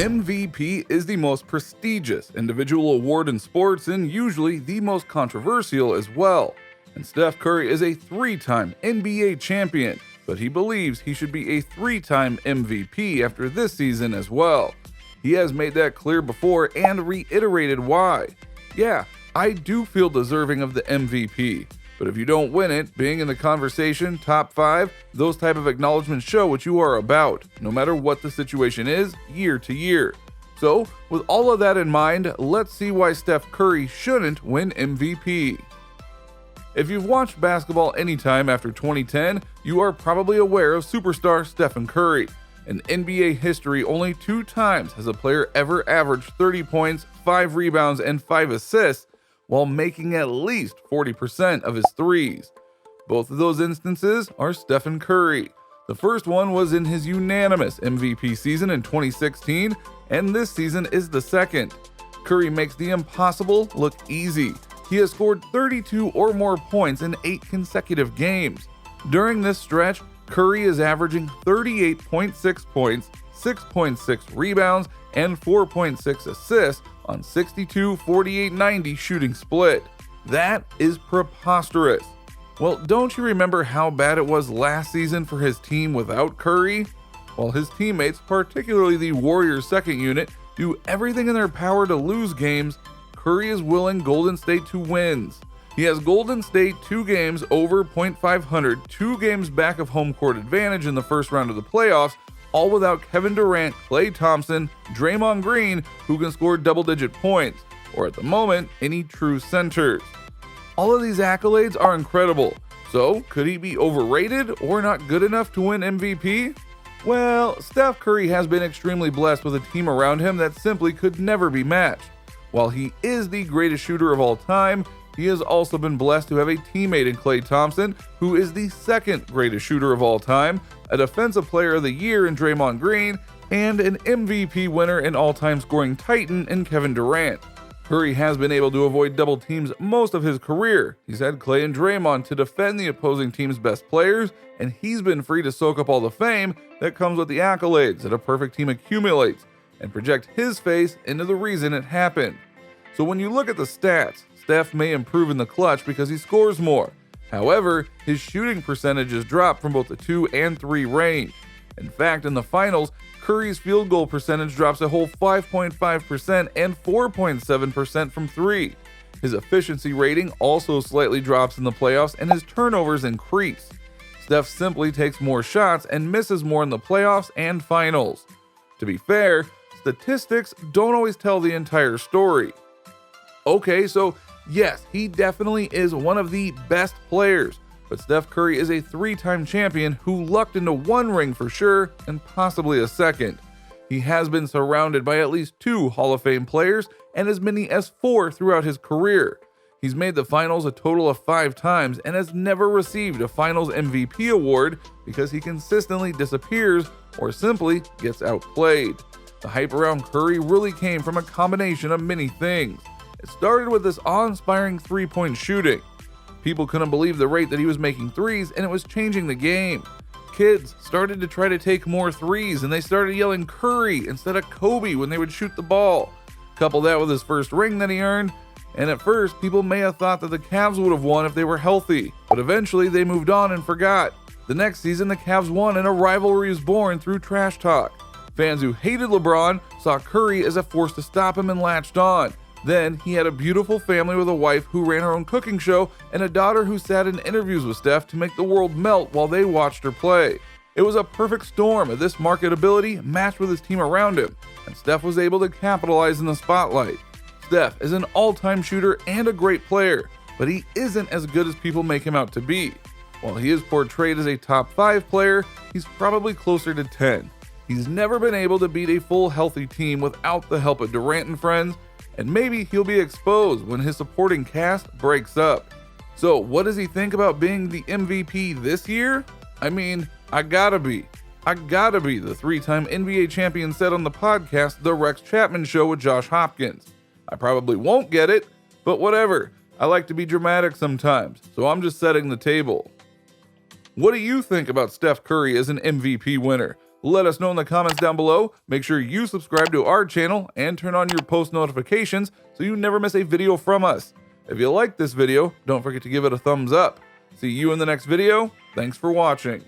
MVP is the most prestigious individual award in sports and usually the most controversial as well. And Steph Curry is a 3-time NBA champion, but he believes he should be a 3-time MVP after this season as well. He has made that clear before and reiterated why. Yeah, I do feel deserving of the MVP. But if you don't win it, being in the conversation, top 5, those type of acknowledgments show what you are about, no matter what the situation is, year to year. So, with all of that in mind, let's see why Steph Curry shouldn't win MVP. If you've watched basketball anytime after 2010, you are probably aware of superstar Stephen Curry. In NBA history, only 2 times has a player ever averaged 30 points, 5 rebounds, and 5 assists, while making at least 40% of his threes. Both of those instances are Stephen Curry. The first one was in his unanimous MVP season in 2016, and this season is the second. Curry makes the impossible look easy. He has scored 32 or more points in 8 consecutive games. During this stretch, Curry is averaging 38.6 points, 6.6 rebounds, and 4.6 assists on 62, 48, 90 shooting split. That is preposterous. Well, don't you remember how bad it was last season for his team without Curry? While his teammates, particularly the Warriors' second unit, do everything in their power to lose games, Curry is willing Golden State to wins. He has Golden State 2 games over .500, 2 games back of home court advantage in the first round of the playoffs, all without Kevin Durant, Klay Thompson, Draymond Green, who can score double-digit points, or at the moment, any true centers. All of these accolades are incredible, so could he be overrated or not good enough to win MVP? Well, Steph Curry has been extremely blessed with a team around him that simply could never be matched. While he is the greatest shooter of all time, he has also been blessed to have a teammate in Klay Thompson, who is the second greatest shooter of all time, a Defensive Player of the Year in Draymond Green, and an MVP winner and all-time scoring titan in Kevin Durant. Curry has been able to avoid double teams most of his career. He's had Klay and Draymond to defend the opposing team's best players, and he's been free to soak up all the fame that comes with the accolades that a perfect team accumulates, and project his face into the reason it happened. So when you look at the stats, Steph may improve in the clutch because he scores more. However, his shooting percentages drop from both the 2 and 3 range. In fact, in the finals, Curry's field goal percentage drops a whole 5.5% and 4.7% from 3. His efficiency rating also slightly drops in the playoffs and his turnovers increase. Steph simply takes more shots and misses more in the playoffs and finals. To be fair, statistics don't always tell the entire story. Okay, so yes, he definitely is one of the best players, but Steph Curry is a 3-time champion who lucked into 1 ring for sure and possibly a second. He has been surrounded by at least 2 Hall of Fame players and as many as 4 throughout his career. He's made the finals a total of 5 times and has never received a finals MVP award because he consistently disappears or simply gets outplayed. The hype around Curry really came from a combination of many things. It started with this awe-inspiring 3-point shooting. People couldn't believe the rate that he was making threes, and it was changing the game. Kids started to try to take more threes, and they started yelling Curry instead of Kobe when they would shoot the ball. Couple that with his first ring that he earned, and at first, people may have thought that the Cavs would have won if they were healthy, but eventually they moved on and forgot. The next season, the Cavs won, and a rivalry was born through trash talk. Fans who hated LeBron saw Curry as a force to stop him and latched on. Then, he had a beautiful family with a wife who ran her own cooking show and a daughter who sat in interviews with Steph to make the world melt while they watched her play. It was a perfect storm of this marketability matched with his team around him, and Steph was able to capitalize in the spotlight. Steph is an all-time shooter and a great player, but he isn't as good as people make him out to be. While he is portrayed as a top 5 player, he's probably closer to 10. He's never been able to beat a full healthy team without the help of Durant and friends, and maybe he'll be exposed when his supporting cast breaks up. So what does he think about being the MVP this year? I mean, I gotta be. The 3-time NBA champion said on the podcast The Rex Chapman Show with Josh Hopkins. I probably won't get it, but whatever. I like to be dramatic sometimes, so I'm just setting the table. What do you think about Steph Curry as an MVP winner? Let us know in the comments down below. Make sure you subscribe to our channel and turn on your post notifications so you never miss a video from us. If you like this video, don't forget to give it a thumbs up. See you in the next video. Thanks for watching.